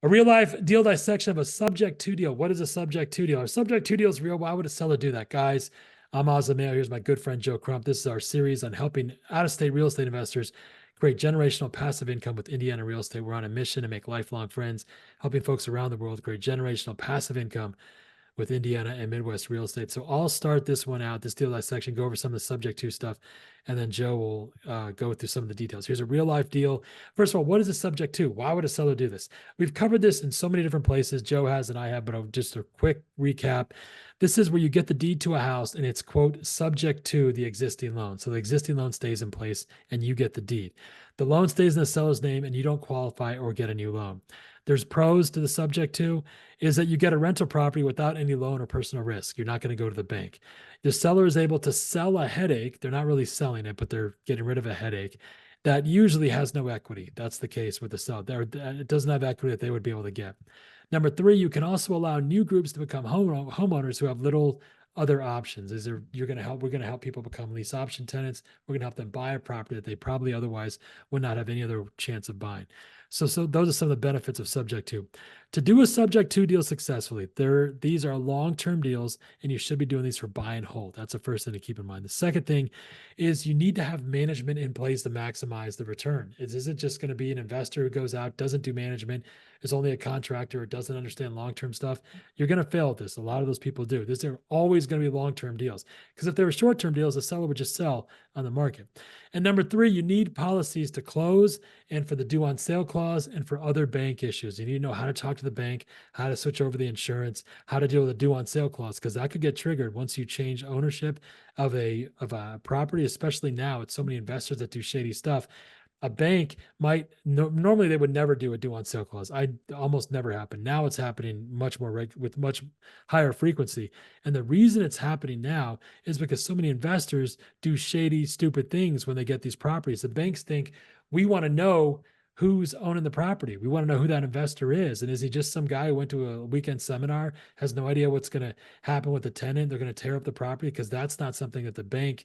A real life deal dissection of a subject to deal. What is a subject to deal? A subject to deal is real. Why would a seller do that? Guys, I'm Oz the Mayor. Here's my good friend, Joe Crump. This is our series on helping out-of-state real estate investors create generational passive income with Indiana real estate. We're on a mission to make lifelong friends, helping folks around the world create generational passive income with Indiana and Midwest real estate. So I'll start this one out, this deal dissection, go over some of the subject to stuff, and then Joe will go through some of the details. Here's a real life deal. First of all, what is a subject to? Why would a seller do this? We've covered this in so many different places. Joe has and I have, but just a quick recap. This is where you get the deed to a house and it's, quote, subject to the existing loan. So the existing loan stays in place and you get the deed. The loan stays in the seller's name and you don't qualify or get a new loan. There's pros to the subject to is that you get a rental property without any loan or personal risk. You're not going to go to the bank. The seller is able to sell a headache. They're not really selling it, but they're getting rid of a headache that usually has no equity. That's the case with the seller. It doesn't have equity that they would be able to get. Number three, you can also allow new groups to become homeowners who have little other options. We're going to help people become lease option tenants. We're going to help them buy a property that they probably otherwise would not have any other chance of buying. So those are some of the benefits of subject to. To do a subject to deal successfully, these are long-term deals, and you should be doing these for buy and hold. That's the first thing to keep in mind. The second thing is you need to have management in place to maximize the return. It isn't just going to be an investor who goes out, doesn't do management, is only a contractor, or doesn't understand long-term stuff. You're going to fail at this. A lot of those people do. These are always going to be long-term deals, because if they were short-term deals, the seller would just sell on the market. And number three, you need policies to close and for the due on sale clause and for other bank issues. You need to know how to talk to the bank, how to switch over the insurance, how to deal with the due on sale clause, because that could get triggered once you change ownership of a property, especially now. It's so many investors that do shady stuff. A bank might normally they would never do a due on sale clause. I almost never happen. Now it's happening much more with much higher frequency. And the reason it's happening now is because so many investors do shady, stupid things when they get these properties. The banks think we want to know who's owning the property. We want to know who that investor is. And is he just some guy who went to a weekend seminar, has no idea what's going to happen with the tenant? They're going to tear up the property, because that's not something that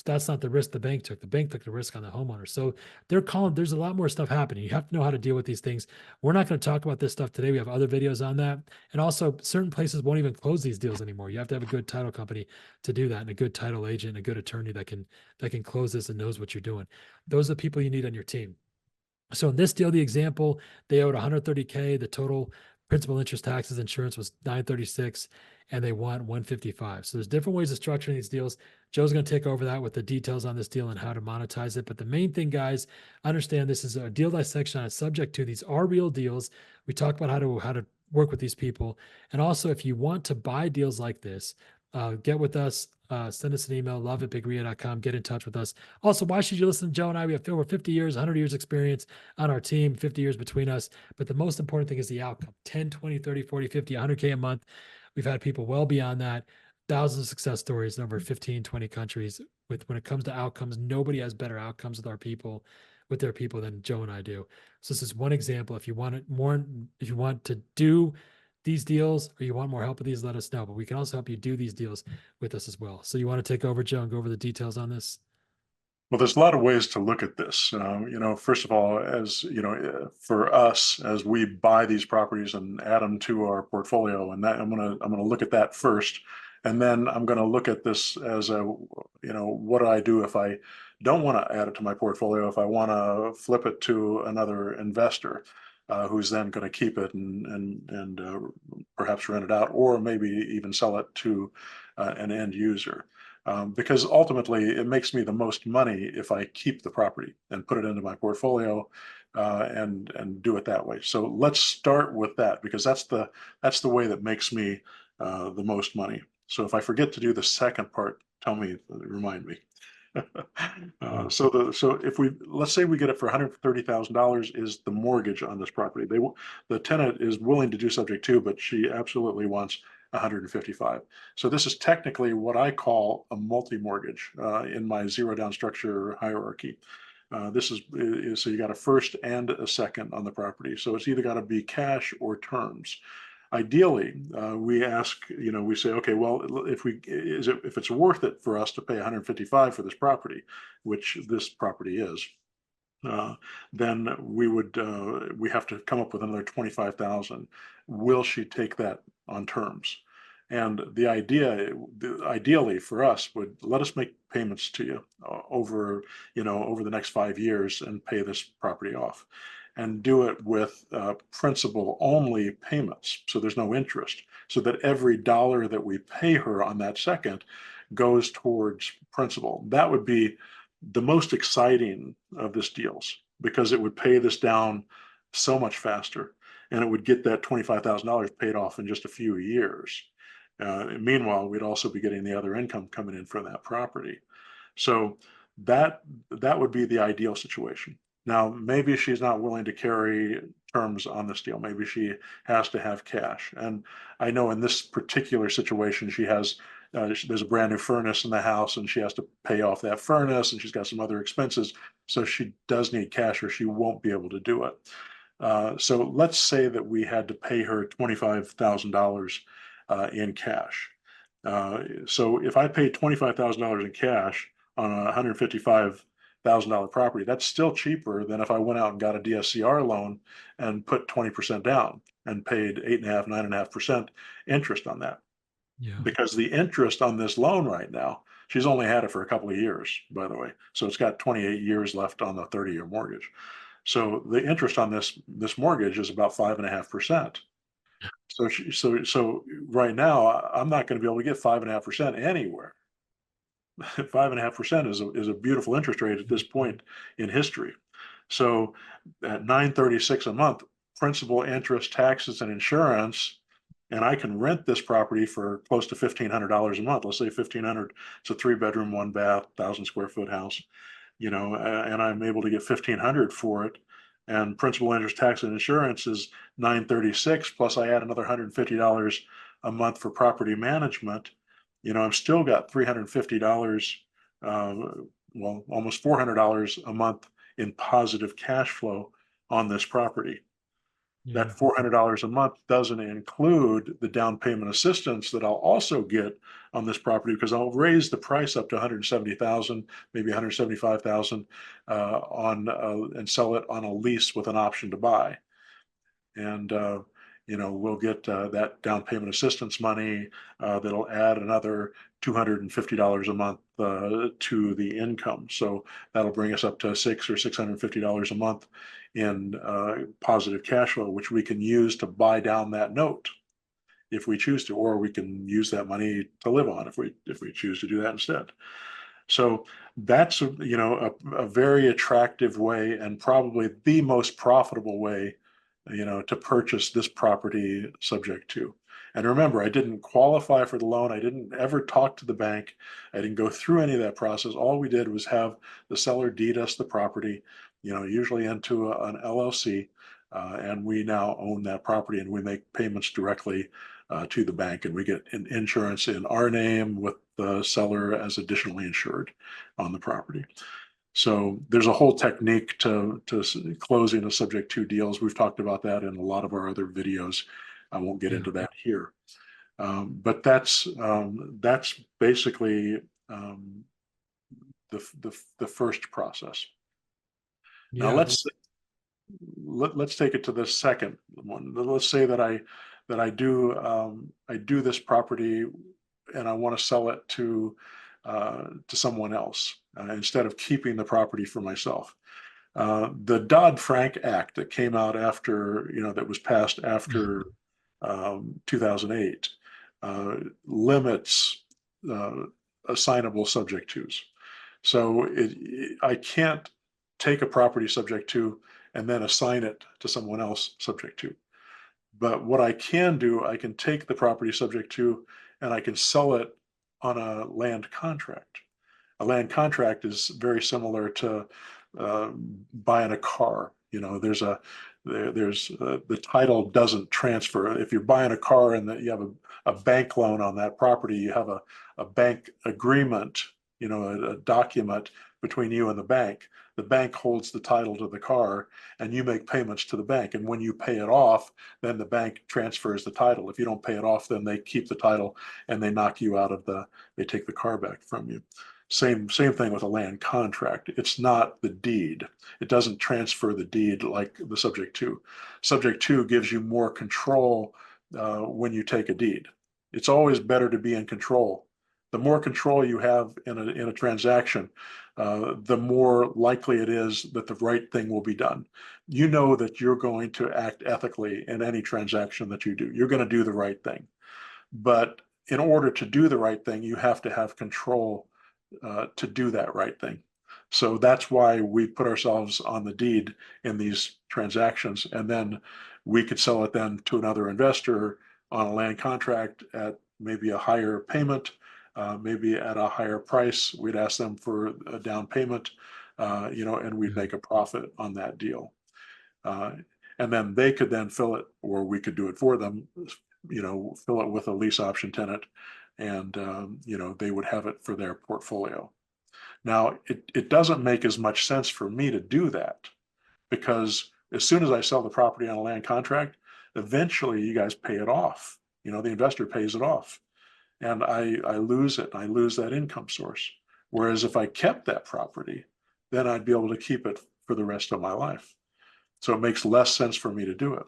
that's not the risk the bank took. The bank took the risk on the homeowner. So there's a lot more stuff happening. You have to know how to deal with these things. We're not going to talk about this stuff today. We have other videos on that. And also certain places won't even close these deals anymore. You have to have a good title company to do that, and a good title agent, and a good attorney that can close this and knows what you're doing. Those are the people you need on your team. So in this deal, the example, they owed $130K. The total principal, interest, taxes, insurance was $936, and they want $155. So there's different ways of structuring these deals. Joe's going to take over that with the details on this deal and how to monetize it. But the main thing, guys, understand this is a deal dissection on a subject to. These are real deals. We talk about how to work with these people. And also, if you want to buy deals like this, get with us. Send us an email, love@bigria.com. Get in touch with us. Also, why should you listen to Joe and I? We have over 50 years, 100 years experience on our team, 50 years between us. But the most important thing is the outcome. 10, 20, 30, 40, 50, 100K a month. We've had people well beyond that. Thousands of success stories in over 15, 20 countries. When it comes to outcomes, nobody has better outcomes with their people than Joe and I do. So this is one example. If you want to do these deals, or you want more help with these, let us know. But we can also help you do these deals with us as well. So you want to take over, Joe, and go over the details on this? Well, there's a lot of ways to look at this. First of all, as for us, as we buy these properties and add them to our portfolio, and that I'm gonna look at that first, and then I'm gonna look at this as what do I do if I don't want to add it to my portfolio, if I want to flip it to another investor, who's then going to keep it and perhaps rent it out, or maybe even sell it to an end user. Because ultimately it makes me the most money if I keep the property and put it into my portfolio and do it that way. So let's start with that, because that's the way that makes me the most money. So if I forget to do the second part, remind me. So if let's say we get it for $130,000 is the mortgage on this property. The tenant is willing to do subject to, but she absolutely wants 155. So this is technically what I call a multi-mortgage in my zero down structure hierarchy. This is so you got a first and a second on the property. So it's either got to be cash or terms. Ideally, we ask, we say, okay, well, if it's worth it for us to pay 155 for this property, which this property is, then we have to come up with another 25,000. Will she take that on terms? And ideally for us would let us make payments to you over the next 5 years and pay this property off, and do it with principal only payments. So there's no interest, so that every dollar that we pay her on that second goes towards principal. That would be the most exciting of this deals, because it would pay this down so much faster, and it would get that $25,000 paid off in just a few years. Meanwhile, we'd also be getting the other income coming in from that property. So that would be the ideal situation. Now, maybe she's not willing to carry terms on this deal. Maybe she has to have cash. And I know in this particular situation, there's a brand new furnace in the house, and she has to pay off that furnace, and she's got some other expenses. So she does need cash, or she won't be able to do it. So let's say that we had to pay her $25,000 in cash. So if I paid $25,000 in cash on a $155,000 property, that's still cheaper than if I went out and got a DSCR loan and put 20% down and paid 8.5%, 9.5% interest on that. Yeah. Because the interest on this loan right now, she's only had it for a couple of years, by the way. So it's got 28 years left on the 30-year mortgage. So the interest on this mortgage is about 5.5%. So right now, I'm not going to be able to get 5.5% anywhere. 5.5% is a beautiful interest rate at this point in history. So at $936 a month, principal, interest, taxes, and insurance, and I can rent this property for close to $1,500 a month. Let's say 1,500. It's a 3-bedroom, 1 bath, 1,000 square foot house. And I'm able to get 1,500 for it. And principal, interest, tax, and insurance is $936. Plus, I add another $150 a month for property management. I'm still got $350, well, almost $400 a month in positive cash flow on this property. Yeah. That $400 a month doesn't include the down payment assistance that I'll also get on this property, because I'll raise the price up to 170,000, maybe 175,000 and sell it on a lease with an option to buy. And we'll get that down payment assistance money that'll add another $250 a month to the income. So that'll bring us up to $650 a month in positive cash flow, which we can use to buy down that note if we choose to, or we can use that money to live on if we choose to do that instead. So that's a very attractive way, and probably the most profitable way to purchase this property subject to. And remember, I didn't qualify for the loan. I didn't ever talk to the bank. I didn't go through any of that process. All we did was have the seller deed us the property, usually into an LLC, and we now own that property, and we make payments directly to the bank, and we get an insurance in our name with the seller as additionally insured on the property. So there's a whole technique to closing a subject to deals. We've talked about that in a lot of our other videos. I won't get into that here. But that's basically the first process. Now let's take it to the second one. Let's say that I do this property and I want to sell it to someone else instead of keeping the property for myself. The Dodd-Frank Act that came out after, that was passed after 2008 limits assignable subject tos. So I can't take a property subject to and then assign it to someone else subject to. But what I can do, I can take the property subject to and I can sell it on a land contract. A land contract is very similar to buying a car. The title doesn't transfer. If you're buying a car and that you have a bank loan on that property, you have a bank agreement, a document between you and the bank. The bank holds the title to the car and you make payments to the bank. And when you pay it off, then the bank transfers the title. If you don't pay it off, then they keep the title and they knock you out of they take the car back from you. Same thing with a land contract. It's not the deed. It doesn't transfer the deed like the subject to. Subject to gives you more control when you take a deed. It's always better to be in control. The more control you have in a transaction, the more likely it is that the right thing will be done. You know that you're going to act ethically in any transaction that you do. You're going to do the right thing. But in order to do the right thing, you have to have control to do that right thing. So that's why we put ourselves on the deed in these transactions, and then we could sell it then to another investor on a land contract at maybe a higher payment, maybe at a higher price. We'd ask them for a down payment, and we'd Yeah. make a profit on that deal. Uh, and then they could then fill it, or we could do it for them, fill it with a lease option tenant, and they would have it for their portfolio. Now, it doesn't make as much sense for me to do that, because as soon as I sell the property on a land contract, eventually you guys pay it off. The investor pays it off, and I lose it. I lose that income source. Whereas if I kept that property, then I'd be able to keep it for the rest of my life. So it makes less sense for me to do it.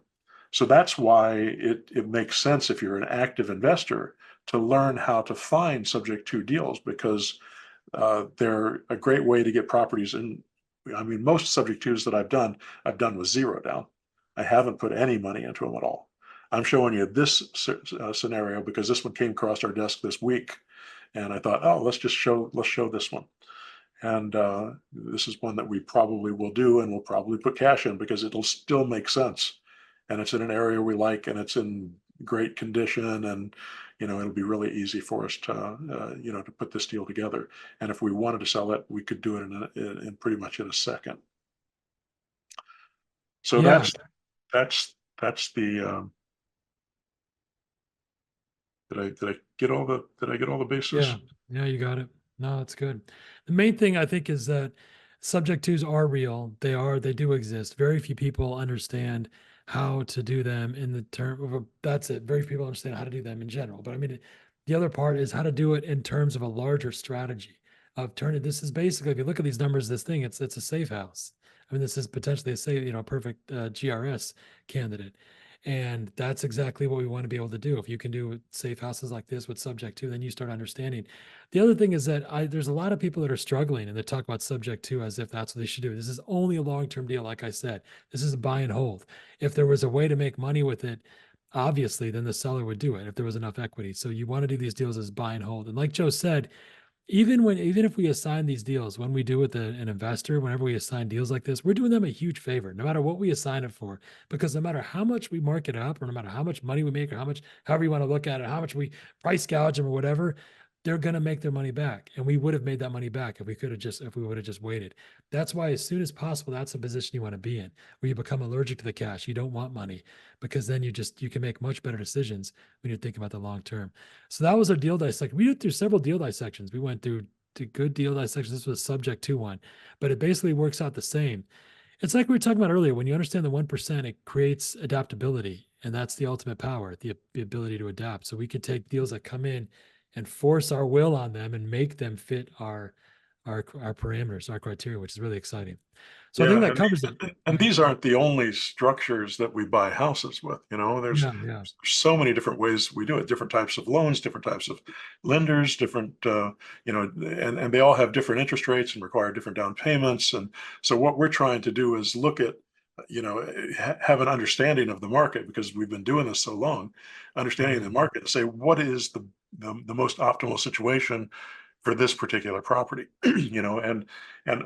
So that's why it makes sense, if you're an active investor, to learn how to find subject to deals, because they're a great way to get properties in. I mean, most subject twos that I've done with zero down. I haven't put any money into them at all. I'm showing you this scenario because this one came across our desk this week, and I thought, oh, let's show this one. And this is one that we probably will do, and we'll probably put cash in because it'll still make sense. And it's in an area we like, and it's in great condition, and it'll be really easy for us to put this deal together. And if we wanted to sell it, we could do it in pretty much in a second. So Yeah. that's the did I get all the bases? Yeah, yeah, you got it. No, it's good. The main thing I think is that subject twos are real. They do exist. Very few people understand how to do them in the term of that's it. Very few people understand how to do them in general. But I mean, the other part is how to do it in terms of a larger strategy of turning. This is basically, if you look at these numbers, this thing, it's a safe house. I mean, this is potentially a safe, perfect GRS candidate. And that's exactly what we want to be able to do. If you can do safe houses like this with subject to, then you start understanding. The other thing is that there's a lot of people that are struggling and they talk about subject to as if that's what they should do. This is only a long-term deal. Like I said, this is a buy and hold. If there was a way to make money with it, obviously, then the seller would do it if there was enough equity. So you want to do these deals as buy and hold. And like Joe said, even if we assign these deals, when we do with an investor, whenever we assign deals like this, we're doing them a huge favor, no matter what we assign it for, because no matter how much we mark it up, or no matter how much money we make, or however you want to look at it, how much we price gouge them or whatever, they're going to make their money back. And we would have made that money back if we would have just waited. That's why, as soon as possible, that's the position you want to be in, where you become allergic to the cash. You don't want money, because then you can make much better decisions when you're thinking about the long term. So that was our deal dissect. We went through several deal dissections. We went through to good deal dissections. This was subject to one, but it basically works out the same. It's like we were talking about earlier. When you understand the 1%, it creates adaptability, and that's the ultimate power, the ability to adapt. So we could take deals that come in and force our will on them and make them fit our parameters, our criteria, which is really exciting. So I think Yeah, that covers it. and these aren't the only structures that we buy houses with. There's Yeah, yeah, so many different ways we do it, different types of loans, different types of lenders, different, and they all have different interest rates and require different down payments. And so what we're trying to do is look at, have an understanding of the market, because we've been doing this so long, understanding the market, and say, what is the most optimal situation for this particular property, and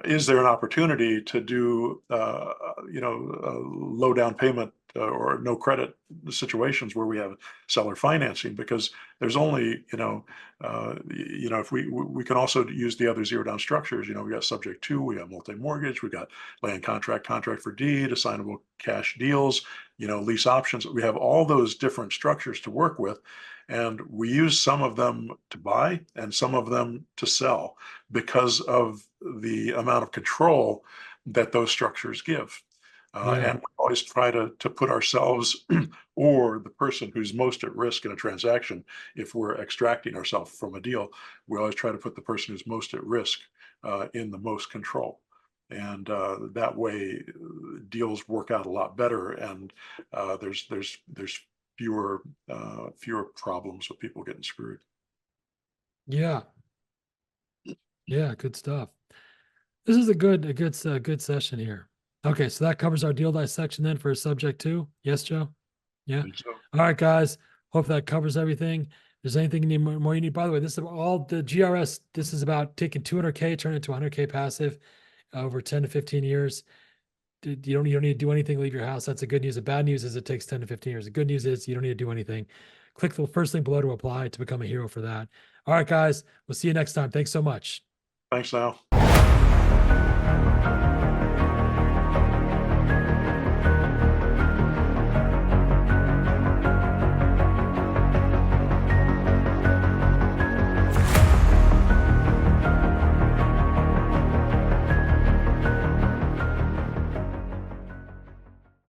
is there an opportunity to do, low down payment or no credit situations where we have seller financing, because there's only, if we can also use the other zero down structures. We got subject to, we got multi-mortgage, we got land contract, contract for deed, assignable cash deals, lease options. We have all those different structures to work with. And we use some of them to buy and some of them to sell, because of the amount of control that those structures give. Yeah. And we always try to put ourselves or the person who's most at risk in a transaction, if we're extracting ourselves from a deal, we always try to put the person who's most at risk in the most control. And that way, deals work out a lot better, and there's fewer problems with people getting screwed. Yeah. Yeah. Good stuff. This is a good session here. Okay, so that covers our deal dissection then for subject 2. Yes, Joe? Yeah. And so, All right, guys. Hope that covers everything. If there's anything you need more you need. By the way, this is all the GRS. This is about taking 200K, turn it into 100K passive over 10 to 15 years. You don't need to do anything. Leave your house. That's the good news. The bad news is it takes 10 to 15 years. The good news is you don't need to do anything. Click the first link below to apply to become a hero for that. All right, guys. We'll see you next time. Thanks so much. thanks, Al.